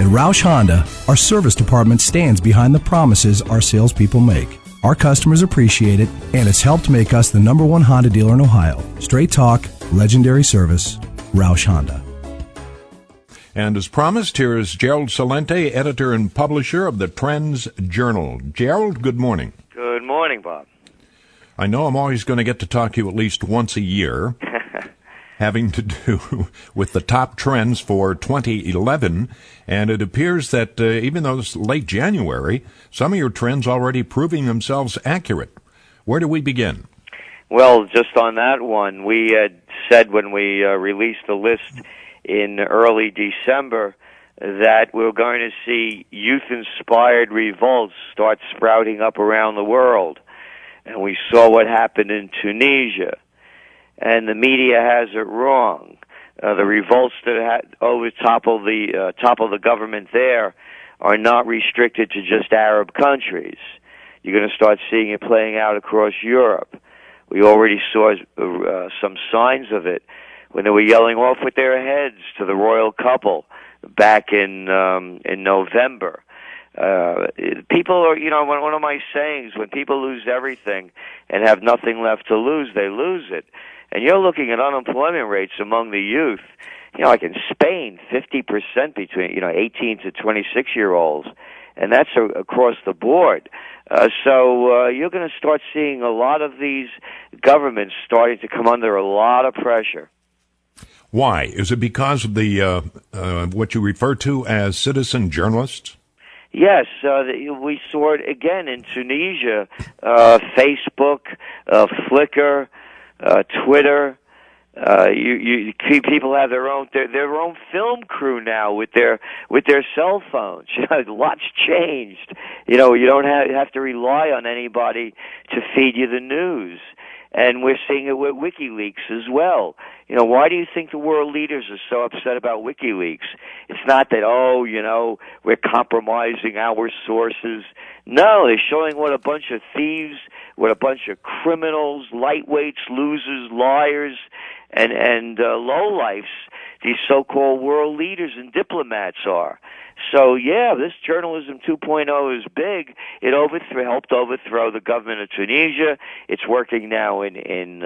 Roush Honda, our service department stands behind the promises our salespeople make. Our customers appreciate it, and it's helped make us the #1 Honda dealer in Ohio. Straight talk, legendary service, Roush Honda. And as promised, here is Gerald Celente, editor and publisher of the Trends Journal. Gerald, good morning. Good morning, Bob. I know I'm always going to get to talk to you at least once a year, having to do with the top trends for 2011, and it appears that even though it's late January, some of your trends already proving themselves accurate. Where do we begin? Well, just on that one, we had said when we released the list in early December that we're going to see youth-inspired revolts start sprouting up around the world. And we saw what happened in Tunisia. And the media has it wrong. The revolts that had over top of the government there are not restricted to just Arab countries. You're going to start seeing it playing out across Europe. We already saw some signs of it when they were yelling off with their heads to the royal couple back in November. People are, one of my sayings, when people lose everything and have nothing left to lose, they lose it. And you're looking at unemployment rates among the youth, like in Spain, 50% between, 18 to 26-year-olds. And that's across the board. So you're going to start seeing a lot of these governments starting to come under a lot of pressure. Why? Is it because of the what you refer to as citizen journalists? Yes, we saw it again in Tunisia. Facebook, Flickr, Twitter. People have their own film crew now with their cell phones. Lots changed. You don't have to rely on anybody to feed you the news. And we're seeing it with WikiLeaks as well. Why do you think the world leaders are so upset about WikiLeaks? It's not that, we're compromising our sources. No, they're showing what a bunch of thieves, what a bunch of criminals, lightweights, losers, liars, and lowlifes these so-called world leaders and diplomats are. So, yeah, this journalism 2.0 is big. It helped overthrow the government of Tunisia. It's working now in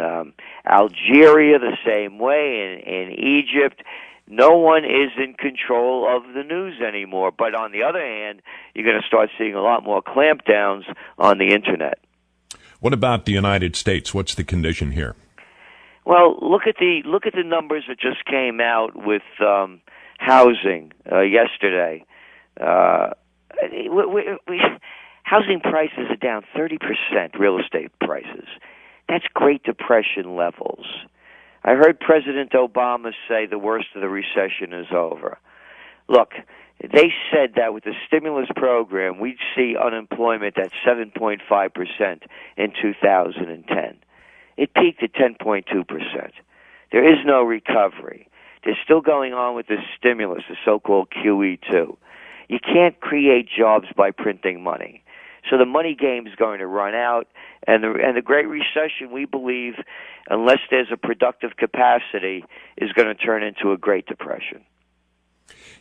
Algeria the same way, in Egypt. No one is in control of the news anymore. But on the other hand, you're going to start seeing a lot more clampdowns on the Internet. What about the United States? What's the condition here? Well, look at the numbers that just came out with housing yesterday. Housing prices are down 30%, real estate prices. That's Great Depression levels. I heard President Obama say the worst of the recession is over. Look, they said that with the stimulus program, we'd see unemployment at 7.5% in 2010. It peaked at 10.2%. There is no recovery. They're still going on with the stimulus, the so-called QE2. You can't create jobs by printing money. So the money game is going to run out, and the Great Recession, we believe, unless there's a productive capacity, is going to turn into a Great Depression.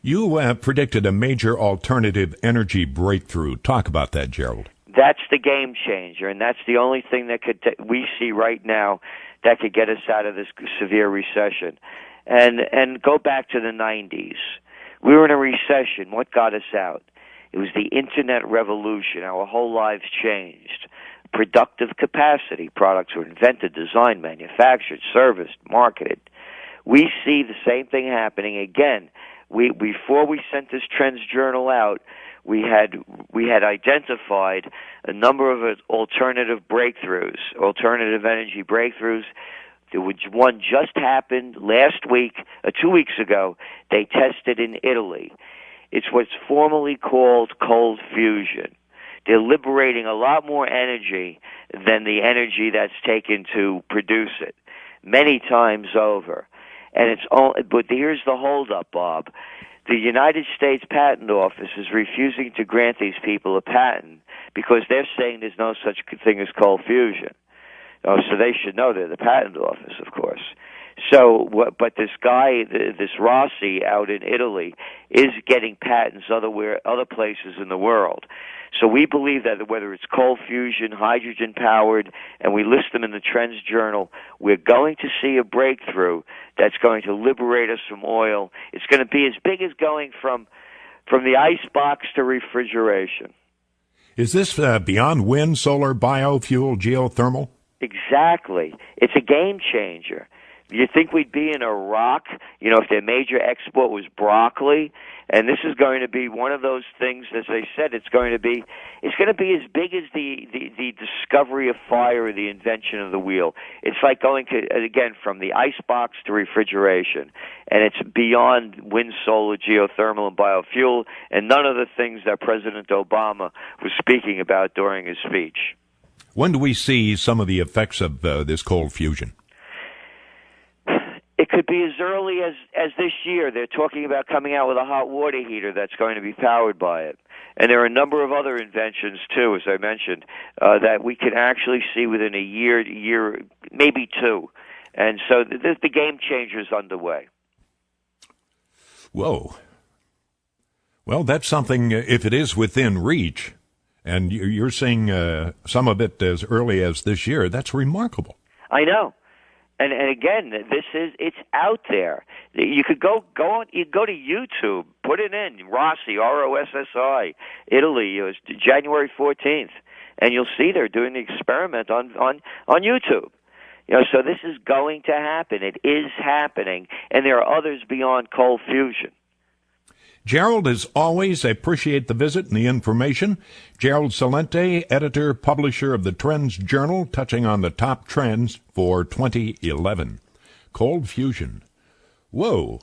You predicted a major alternative energy breakthrough. Talk about that, Gerald. That's the game changer, and that's the only thing that we see right now that could get us out of this severe recession. And go back to the 90s. We were in a recession. What got us out? It was the Internet revolution. Our whole lives changed. Productive capacity. Products were invented, designed, manufactured, serviced, marketed. We see the same thing happening again. Before we sent this Trends Journal out, we had identified a number of alternative breakthroughs, alternative energy breakthroughs. One just happened last week, 2 weeks ago. They tested in Italy. It's what's formally called cold fusion. They're liberating a lot more energy than the energy that's taken to produce it, many times over. And but here's the holdup, Bob. The United States Patent Office is refusing to grant these people a patent because they're saying there's no such thing as cold fusion. So they should know they're the Patent Office, of course. But this guy, this Rossi out in Italy, is getting patents other places in the world. So we believe that whether it's cold fusion, hydrogen powered, and we list them in the Trends Journal, we're going to see a breakthrough that's going to liberate us from oil. It's going to be as big as going from the ice box to refrigeration. Is this beyond wind, solar, biofuel, geothermal? Exactly. It's a game changer. You think we'd be in Iraq, if their major export was broccoli, and this is going to be one of those things. As I said, it's going to be as big as the discovery of fire or the invention of the wheel. It's like going again from the ice box to refrigeration, and it's beyond wind, solar, geothermal, and biofuel, and none of the things that President Obama was speaking about during his speech. When do we see some of the effects of this cold fusion? It could be as early as this year. They're talking about coming out with a hot water heater that's going to be powered by it. And there are a number of other inventions, too, as I mentioned, that we can actually see within a year, maybe two. And so the game changer is underway. Whoa. Well, that's something, if it is within reach, and you're seeing some of it as early as this year, that's remarkable. I know. And again, it's out there. You could go to YouTube, put it in, Rossi, Rossi, Italy, it was January 14th, and you'll see they're doing the experiment on YouTube. So this is going to happen. It is happening, and there are others beyond cold fusion. Gerald, as always, I appreciate the visit and the information. Gerald Celente, editor, publisher of the Trends Journal, touching on the top trends for 2011. Cold fusion. Whoa.